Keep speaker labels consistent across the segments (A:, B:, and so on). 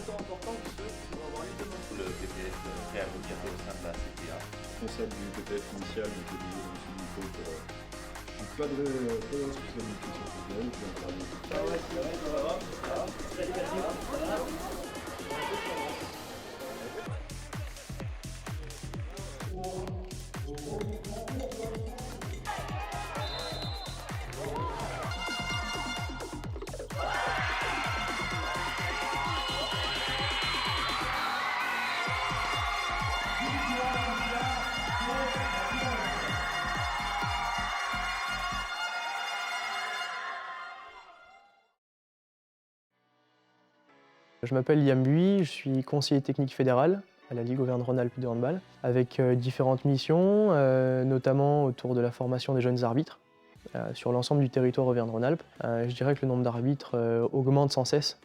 A: Le PPF prêt à regarder au sein de la CTA.
B: Responsable du PPF initial, donc le niveau de M. Nico pour pas de responsabilité sur le PPF, puis on parle
C: Je m'appelle Liam Buis, je suis conseiller technique fédéral à la Ligue Auvergne-Rhône-Alpes de handball, avec différentes missions, notamment autour de la formation des jeunes arbitres sur l'ensemble du territoire Auvergne-Rhône-Alpes. Je dirais que le nombre d'arbitres augmente sans cesse.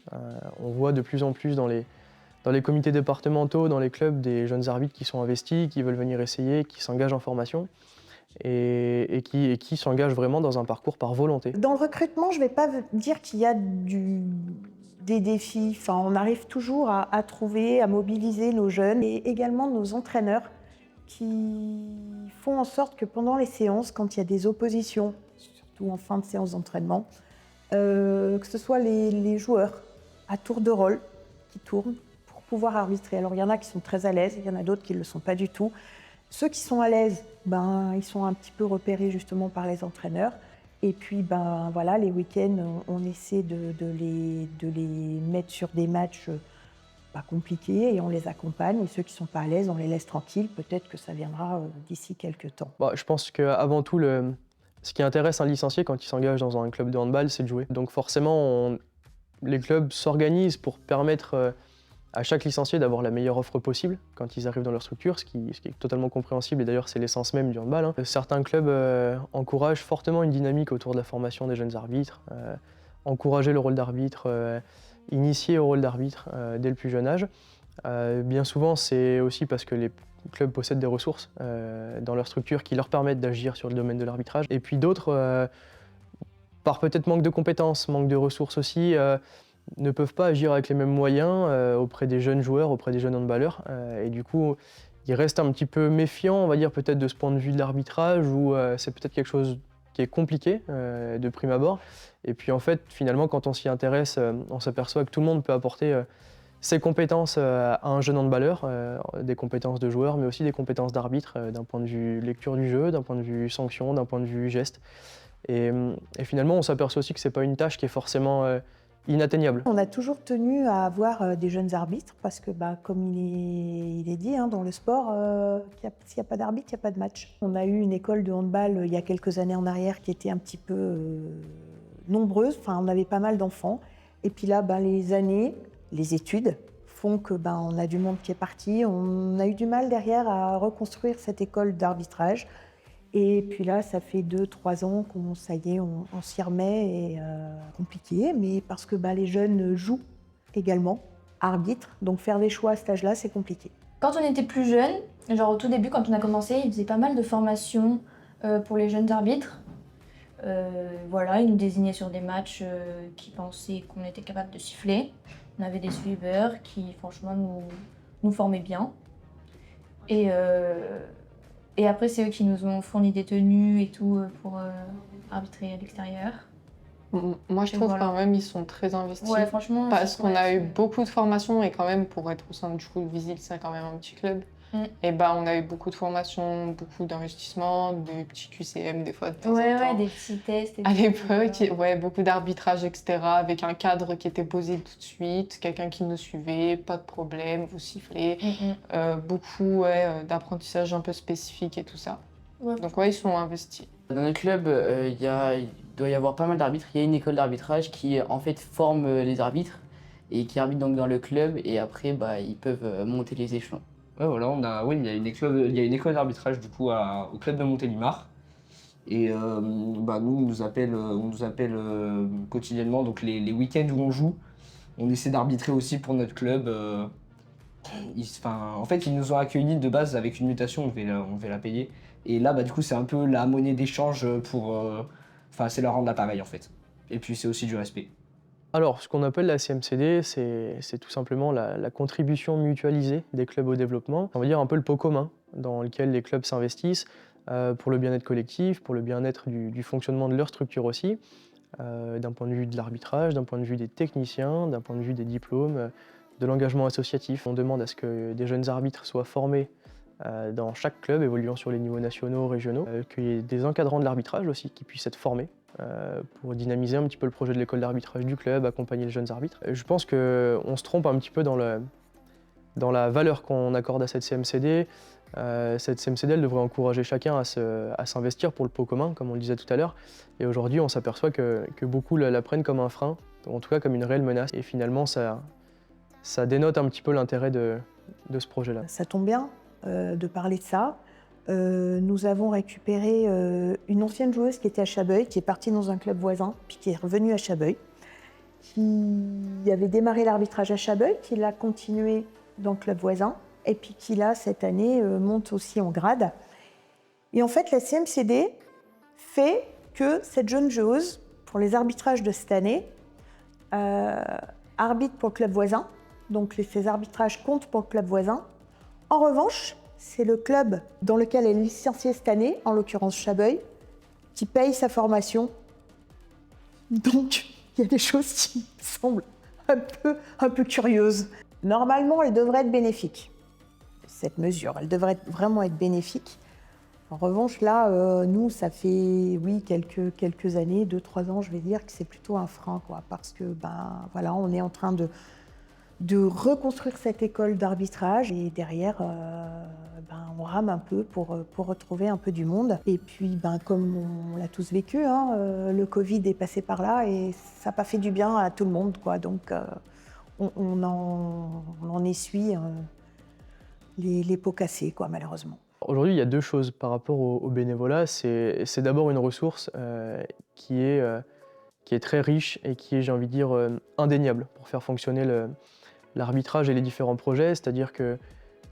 C: On voit de plus en plus dans les comités départementaux, dans les clubs, des jeunes arbitres qui sont investis, qui veulent venir essayer, qui s'engagent en formation et qui s'engagent vraiment dans un parcours par volonté.
D: Dans le recrutement, je ne vais pas dire qu'il y a des défis. Enfin, on arrive toujours à trouver, à mobiliser nos jeunes et également nos entraîneurs qui font en sorte que pendant les séances, quand il y a des oppositions, surtout en fin de séance d'entraînement, que ce soit les joueurs à tour de rôle qui tournent pour pouvoir arbitrer. Alors il y en a qui sont très à l'aise, il y en a d'autres qui ne le sont pas du tout. Ceux qui sont à l'aise, ils sont un petit peu repérés justement par les entraîneurs. Et puis, voilà, les week-ends, on essaie de les mettre sur des matchs pas compliqués et on les accompagne. Et ceux qui ne sont pas à l'aise, on les laisse tranquilles. Peut-être que ça viendra d'ici quelques temps.
C: Je pense qu'avant tout, ce qui intéresse un licencié quand il s'engage dans un club de handball, c'est de jouer. Donc forcément, les clubs s'organisent pour permettre à chaque licencié d'avoir la meilleure offre possible quand ils arrivent dans leur structure, ce qui est totalement compréhensible et d'ailleurs c'est l'essence même du handball. Certains clubs encouragent fortement une dynamique autour de la formation des jeunes arbitres, encourager le rôle d'arbitre, initier au rôle d'arbitre dès le plus jeune âge. Bien souvent c'est aussi parce que les clubs possèdent des ressources dans leur structure qui leur permettent d'agir sur le domaine de l'arbitrage. Et puis d'autres, par peut-être manque de compétences, manque de ressources aussi, ne peuvent pas agir avec les mêmes moyens auprès des jeunes joueurs, auprès des jeunes handballeurs. Et du coup, ils restent un petit peu méfiants, on va dire, peut-être de ce point de vue de l'arbitrage, où c'est peut-être quelque chose qui est compliqué de prime abord. Et puis en fait, finalement, quand on s'y intéresse, on s'aperçoit que tout le monde peut apporter ses compétences à un jeune handballeur, des compétences de joueur, mais aussi des compétences d'arbitre, d'un point de vue lecture du jeu, d'un point de vue sanction, d'un point de vue geste. Et finalement, on s'aperçoit aussi que c'est pas une tâche qui est forcément inatteignable.
D: On a toujours tenu à avoir des jeunes arbitres parce que, comme il est dit dans le sport, s'il n'y a pas d'arbitre, il n'y a pas de match. On a eu une école de handball il y a quelques années en arrière qui était un petit peu nombreuse, enfin on avait pas mal d'enfants. Et puis là, les années, les études font que on a du monde qui est parti. On a eu du mal derrière à reconstruire cette école d'arbitrage. Et puis là, ça fait 2-3 ans qu'on, ça y est, on s'y remet et compliqué, mais parce que les jeunes jouent également, arbitrent, donc faire des choix à cet âge-là, c'est compliqué.
E: Quand on était plus jeune, genre au tout début, quand on a commencé, ils faisaient pas mal de formations pour les jeunes arbitres. Voilà, ils nous désignaient sur des matchs qui pensaient qu'on était capable de siffler. On avait des suiveurs qui, franchement, nous formaient bien. Et après, c'est eux qui nous ont fourni des tenues et tout pour arbitrer à l'extérieur.
F: Moi, je trouve quand même ils sont très investis.
E: Ouais, franchement.
F: Parce qu'on a eu beaucoup de formations et quand même, pour être au sein du coup de Visile, c'est quand même un petit club. Et on a eu beaucoup de formations, beaucoup d'investissements, des petits QCM des fois de temps en temps.
E: Ouais, des petits tests.
F: À l'époque, beaucoup d'arbitrage, etc. Avec un cadre qui était posé tout de suite, quelqu'un qui nous suivait, pas de problème, vous sifflez. Beaucoup d'apprentissage un peu spécifique et tout ça. Ouais. Donc ils sont investis.
G: Dans notre club, il doit y avoir pas mal d'arbitres. Il y a une école d'arbitrage qui en fait forme les arbitres et qui arbitrent donc dans le club et après ils peuvent monter les échelons.
H: Ouais, voilà, il y a une école d'arbitrage du coup au club de Montélimar. Et nous, on nous appelle quotidiennement, donc les week-ends où on joue, on essaie d'arbitrer aussi pour notre club. En fait, ils nous ont accueillis de base avec une mutation, on devait la payer. Et là, du coup, c'est un peu la monnaie d'échange pour... c'est leur rendre l'appareil en fait. Et puis c'est aussi du respect.
C: Alors, ce qu'on appelle la CMCD, c'est tout simplement la contribution mutualisée des clubs au développement. On va dire un peu le pot commun dans lequel les clubs s'investissent pour le bien-être collectif, pour le bien-être du fonctionnement de leur structure aussi, d'un point de vue de l'arbitrage, d'un point de vue des techniciens, d'un point de vue des diplômes, de l'engagement associatif. On demande à ce que des jeunes arbitres soient formés dans chaque club évoluant sur les niveaux nationaux, régionaux, qu'il y ait des encadrants de l'arbitrage aussi qui puissent être formés pour dynamiser un petit peu le projet de l'école d'arbitrage du club, accompagner les jeunes arbitres. Je pense qu'on se trompe un petit peu dans la valeur qu'on accorde à cette CMCD. Cette CMCD, elle devrait encourager chacun à s'investir pour le pot commun, comme on le disait tout à l'heure. Et aujourd'hui, on s'aperçoit que beaucoup la prennent comme un frein, en tout cas comme une réelle menace. Et finalement, ça dénote un petit peu l'intérêt de ce projet-là.
D: Ça tombe bien de parler de ça. Nous avons récupéré une ancienne joueuse qui était à Chabeuil, qui est partie dans un club voisin, puis qui est revenue à Chabeuil, qui avait démarré l'arbitrage à Chabeuil, qui l'a continué dans le club voisin, et puis qui là, cette année, monte aussi en grade. Et en fait, la CMCD fait que cette jeune joueuse, pour les arbitrages de cette année, arbitre pour le club voisin, donc ces arbitrages comptent pour le club voisin. En revanche, c'est le club dans lequel elle est licenciée cette année, en l'occurrence Chabeuil, qui paye sa formation. Donc, il y a des choses qui me semblent un peu curieuses. Normalement, elle devrait être bénéfique, cette mesure. Elle devrait vraiment être bénéfique. En revanche, là, nous, ça fait quelques années, 2-3 ans, je vais dire, que c'est plutôt un frein, quoi, parce que voilà, on est en train de reconstruire cette école d'arbitrage et derrière, on rame un peu pour retrouver un peu du monde. Et puis, comme on l'a tous vécu, le Covid est passé par là et ça n'a pas fait du bien à tout le monde, quoi. Donc, on en essuie les pots cassés, quoi, malheureusement.
C: Aujourd'hui, il y a deux choses par rapport au bénévolat. C'est d'abord une ressource qui est très riche et qui est, j'ai envie de dire, indéniable pour faire fonctionner l'arbitrage et les différents projets. C'est-à-dire que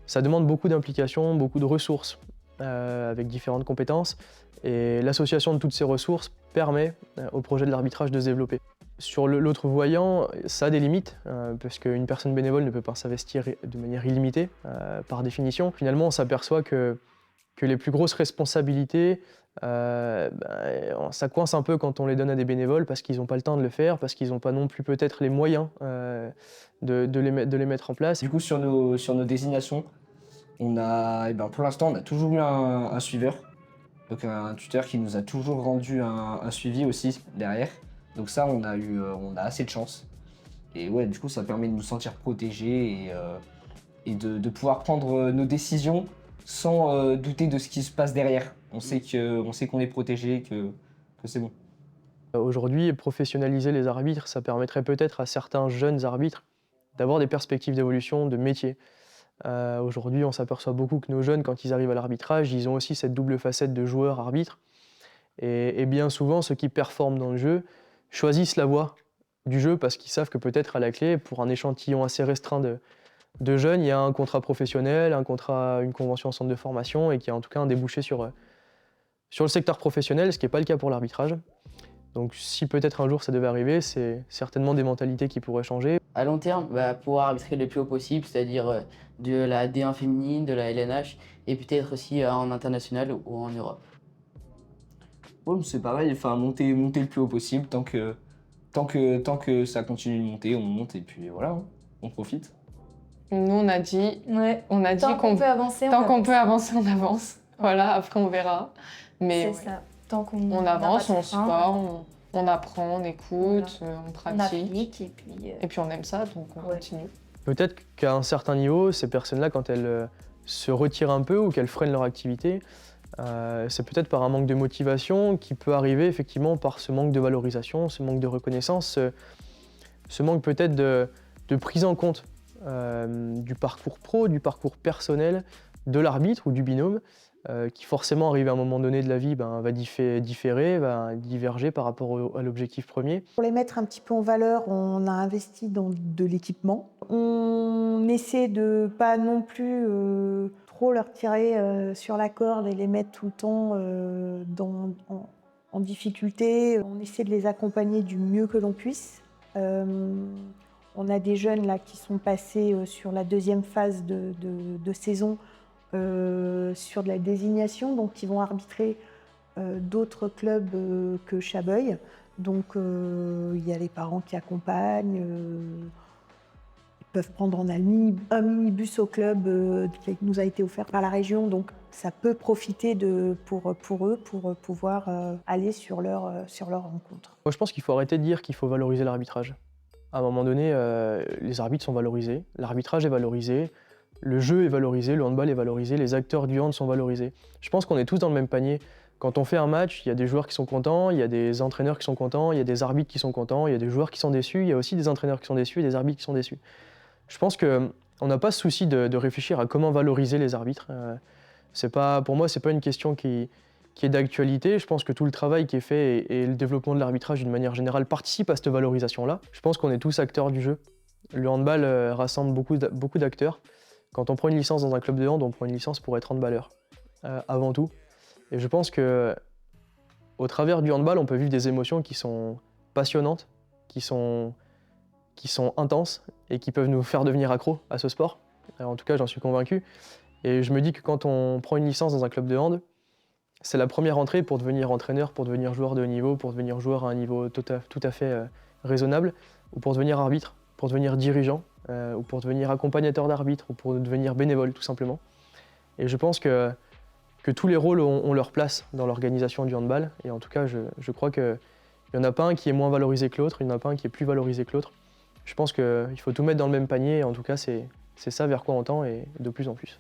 C: ça demande beaucoup d'implication, beaucoup de ressources avec différentes compétences. Et l'association de toutes ces ressources permet au projet de l'arbitrage de se développer. Sur l'autre voyant, ça a des limites, parce qu'une personne bénévole ne peut pas s'investir de manière illimitée, par définition. Finalement, on s'aperçoit que les plus grosses responsabilités, ça coince un peu quand on les donne à des bénévoles, parce qu'ils n'ont pas le temps de le faire, parce qu'ils n'ont pas non plus peut-être les moyens de les mettre en place.
H: Du coup, sur nos désignations, on a, pour l'instant, on a toujours eu un suiveur, donc un tuteur qui nous a toujours rendu un suivi aussi derrière. Donc ça, on a assez de chance. Et ouais, du coup, ça permet de nous sentir protégés et de pouvoir prendre nos décisions sans douter de ce qui se passe derrière. On sait qu'on est protégé, que c'est bon.
C: Aujourd'hui, professionnaliser les arbitres, ça permettrait peut-être à certains jeunes arbitres d'avoir des perspectives d'évolution, de métier. Aujourd'hui, on s'aperçoit beaucoup que nos jeunes, quand ils arrivent à l'arbitrage, ils ont aussi cette double facette de joueur-arbitre. Et bien souvent, ceux qui performent dans le jeu choisissent la voie du jeu parce qu'ils savent que peut-être à la clé, pour un échantillon assez restreint de jeunes, il y a un contrat professionnel, une convention en centre de formation et qu'il y a en tout cas un débouché sur le secteur professionnel, ce qui n'est pas le cas pour l'arbitrage. Donc si peut-être un jour ça devait arriver, c'est certainement des mentalités qui pourraient changer.
G: À long terme, pouvoir arbitrer le plus haut possible, c'est-à-dire de la D1 féminine, de la LNH, et peut-être aussi en international ou en Europe.
H: Ouais, c'est pareil, enfin monter le plus haut possible, tant que ça continue de monter, on monte et puis voilà, on profite.
F: Nous, on a dit
E: Tant qu'on peut avancer,
F: tant qu'on peut avancer, on avance. Voilà, après on verra. Mais
E: c'est ça. Tant qu'on
F: on avance, on se forme, on apprend, on écoute, on
E: on
F: pratique.
E: applique
F: Et puis on aime ça, donc on continue.
C: Peut-être qu'à un certain niveau, ces personnes-là, quand elles se retirent un peu ou qu'elles freinent leur activité, c'est peut-être par un manque de motivation qui peut arriver effectivement par ce manque de valorisation, ce manque de reconnaissance, ce manque peut-être de prise en compte du parcours pro, du parcours personnel de l'arbitre ou du binôme, qui forcément arrivé à un moment donné de la vie va différer, va diverger par rapport à l'objectif premier.
D: Pour les mettre un petit peu en valeur, on a investi dans de l'équipement. On essaie de pas non plus trop leur tirer sur la corde et les mettre tout le temps en difficulté. On essaie de les accompagner du mieux que l'on puisse. On a des jeunes là qui sont passés sur la deuxième phase de saison sur de la désignation, donc qui vont arbitrer d'autres clubs que Chabeuil. Donc il y a les parents qui accompagnent. Ils peuvent prendre un minibus au club qui nous a été offert par la région, donc ça peut profiter pour eux pour pouvoir aller sur leur rencontre.
C: Moi, je pense qu'il faut arrêter de dire qu'il faut valoriser l'arbitrage. À un moment donné, les arbitres sont valorisés, l'arbitrage est valorisé, le jeu est valorisé, le handball est valorisé, les acteurs du hand sont valorisés. Je pense qu'on est tous dans le même panier. Quand on fait un match, il y a des joueurs qui sont contents, il y a des entraîneurs qui sont contents, il y a des arbitres qui sont contents, il y a des joueurs qui sont déçus, il y a aussi des entraîneurs qui sont déçus et des arbitres qui sont déçus. Je pense qu'on n'a pas ce souci de réfléchir à comment valoriser les arbitres. Pour moi, ce n'est pas une question qui est d'actualité. Je pense que tout le travail qui est fait et le développement de l'arbitrage d'une manière générale participe à cette valorisation-là. Je pense qu'on est tous acteurs du jeu. Le handball rassemble beaucoup d'acteurs. Quand on prend une licence dans un club de hand, on prend une licence pour être handballeur, avant tout. Et je pense qu'au travers du handball, on peut vivre des émotions qui sont passionnantes, qui sont intenses et qui peuvent nous faire devenir accros à ce sport. En tout cas, j'en suis convaincu. Et je me dis que quand on prend une licence dans un club de hand, c'est la première entrée pour devenir entraîneur, pour devenir joueur de haut niveau, pour devenir joueur à un niveau tout à fait raisonnable, ou pour devenir arbitre, pour devenir dirigeant, ou pour devenir accompagnateur d'arbitre, ou pour devenir bénévole tout simplement. Et je pense que tous les rôles ont leur place dans l'organisation du handball. Et en tout cas, je crois qu'il n'y en a pas un qui est moins valorisé que l'autre, il n'y en a pas un qui est plus valorisé que l'autre. Je pense qu'il faut tout mettre dans le même panier, et en tout cas, c'est ça vers quoi on tend, et de plus en plus.